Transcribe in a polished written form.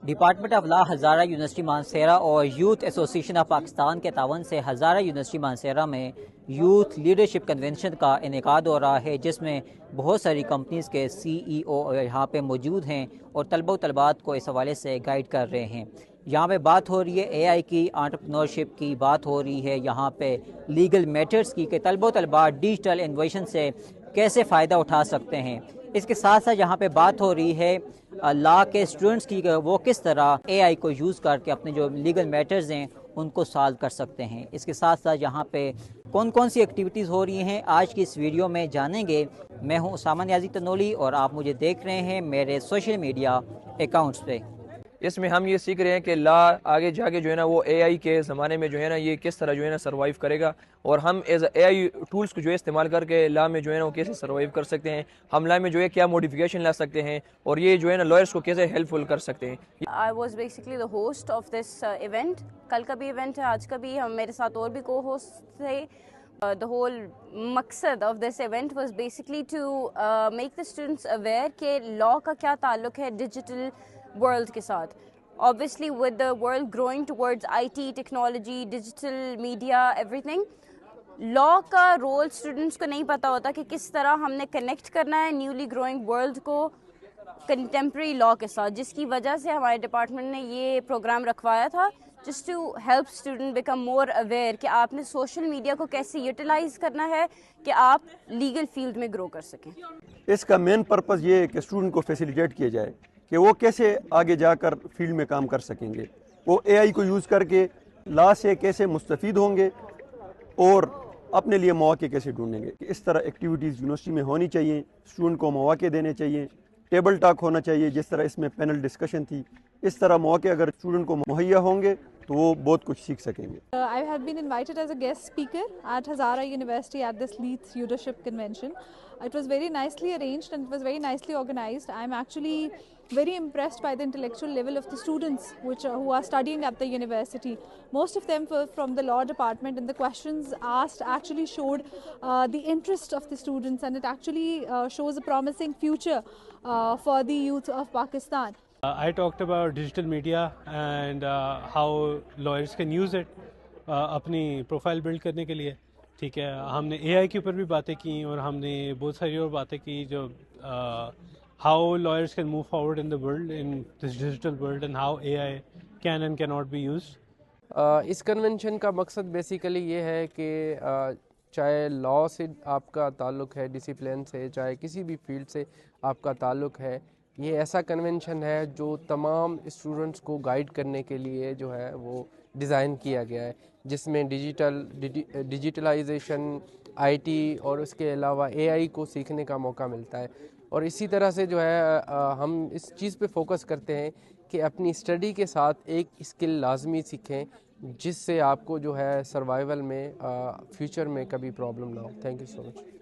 Department of law Hazara university Mansehra اور youth association of Pakistan کے تعاون سے ہزارہ یونیورسٹی مانسہرہ میں یوتھ لیڈرشپ کنونشن کا انعقاد ہو رہا ہے، جس میں بہت ساری کمپنیز کے CEO یہاں پہ موجود ہیں اور طلبہ و طلبات کو اس حوالے سے گائیڈ کر رہے ہیں۔ یہاں پہ بات ہو رہی ہے AI کی، انٹرپرینورشپ کی بات ہو رہی ہے، یہاں پہ لیگل میٹرز کی کہ طلبہ و طلبات ڈیجیٹل انوویشن سے کیسے فائدہ اٹھا سکتے ہیں۔ اس کے ساتھ ساتھ یہاں پہ بات ہو رہی ہے لا کے اسٹوڈنٹس کی کہ وہ کس طرح AI کو یوز کر کے اپنے جو لیگل میٹرز ہیں ان کو سالو کر سکتے ہیں۔ اس کے ساتھ ساتھ یہاں پہ کون کون سی ایکٹیویٹیز ہو رہی ہیں آج کی اس ویڈیو میں جانیں گے۔ میں ہوں اسامہ نیازی تنولی اور آپ مجھے دیکھ رہے ہیں میرے سوشل میڈیا اکاؤنٹس پہ۔ اس میں ہم یہ سیکھ رہے ہیں کہ لا آگے جا کے جو ہے نا وہ AI کے زمانے میں جو ہے نا یہ کس طرح جو ہے نا سروائیو کرے گا، اور ہم ایز AI ٹولز کو جو ہے استعمال کر کے لا میں جو ہے نا وہ کیسے سروائیو کر سکتے ہیں، ہم لا میں جو ہے کیا موڈیفیکیشن لا سکتے ہیں، اور یہ جو ہے نا لائرس کو کیسے ہیلپ فل کر سکتے ہیں۔ I was basically the host of this event. کل کا بھی ایونٹ ہے، آج کا بھی، ہم میرے ساتھ اور بھی کو ہوسٹ تھے۔ The whole مقصد of this event was basically to make the students aware کہ لاء کا کیا تعلق ہے ڈیجیٹل ورلڈ کے ساتھ۔ Obviously with the world growing towards IT, technology, digital media, everything, law کا رول اسٹوڈنٹس کو نہیں پتہ ہوتا کہ کس طرح ہم نے کنیکٹ کرنا ہے نیولی گروئنگ ورلڈ کو کنٹمپریری لاء کے ساتھ، جس کی وجہ سے ہمارے ڈپارٹمنٹ نے یہ پروگرام رکھوایا تھا just to help student become more aware کہ آپ نے سوشل میڈیا کو کیسے یوٹیلائز کرنا ہے کہ آپ لیگل فیلڈ میں گرو کر سکیں۔ اس کا مین پرپز یہ ہے کہ اسٹوڈنٹ کو فیسیلیٹیٹ کیا جائے کہ وہ کیسے آگے جا کر فیلڈ میں کام کر سکیں گے، وہ AI کو یوز کر کے لا سے کیسے مستفید ہوں گے اور اپنے لیے مواقع کیسے ڈھونڈیں گے۔ اس طرح ایکٹیویٹیز یونیورسٹی میں ہونی چاہیے، اسٹوڈنٹ کو مواقع دینے چاہیے، ٹیبل ٹاک ہونا چاہیے، جس طرح اس میں پینل ڈسکشن تھی، اس طرح مواقع اگر اسٹوڈنٹ کو مہیا ہوں گے تو وہ بہت کچھ سیکھ سکیں گے۔ I have been invited as a guest speaker at Hazara University at this Leeds Leadership Convention. It was very nicely arranged and it was very nicely organized. I am actually very impressed by the intellectual level of the students who are studying at the university. Most of them were from the law department, and the questions asked actually showed the interest of the students, and it actually shows a promising future for the youth of Pakistan. I talked about digital media and how lawyers can use it اپنی profile blood کرنے کے لیے، ٹھیک ہے۔ ہم نے AI کے اوپر بھی باتیں کی اور ہم نے بہت ساری اور باتیں کی جو how lawyers can move forward in the world, in this digital world, and how AI can and cannot be used. اس کنونشن کا مقصد بیسیکلی یہ ہے کہ چاہے لاء سے آپ کا تعلق ہے، ڈسپلن سے، چاہے کسی بھی فیلڈ سے آپ کا تعلق ہے، یہ ایسا کنونشن ہے جو تمام اسٹوڈنٹس کو گائیڈ کرنے کے لیے جو ہے وہ ڈیزائن کیا گیا ہے، جس میں ڈیجیٹلائزیشن، IT اور اس کے علاوہ AI کو سیکھنے کا موقع ملتا ہے۔ اور اسی طرح سے جو ہے ہم اس چیز پہ فوکس کرتے ہیں کہ اپنی اسٹڈی کے ساتھ ایک اسکل لازمی سیکھیں جس سے آپ کو جو ہے سروائیول میں فیوچر میں کبھی پرابلم نہ ہو۔ Thank you so much.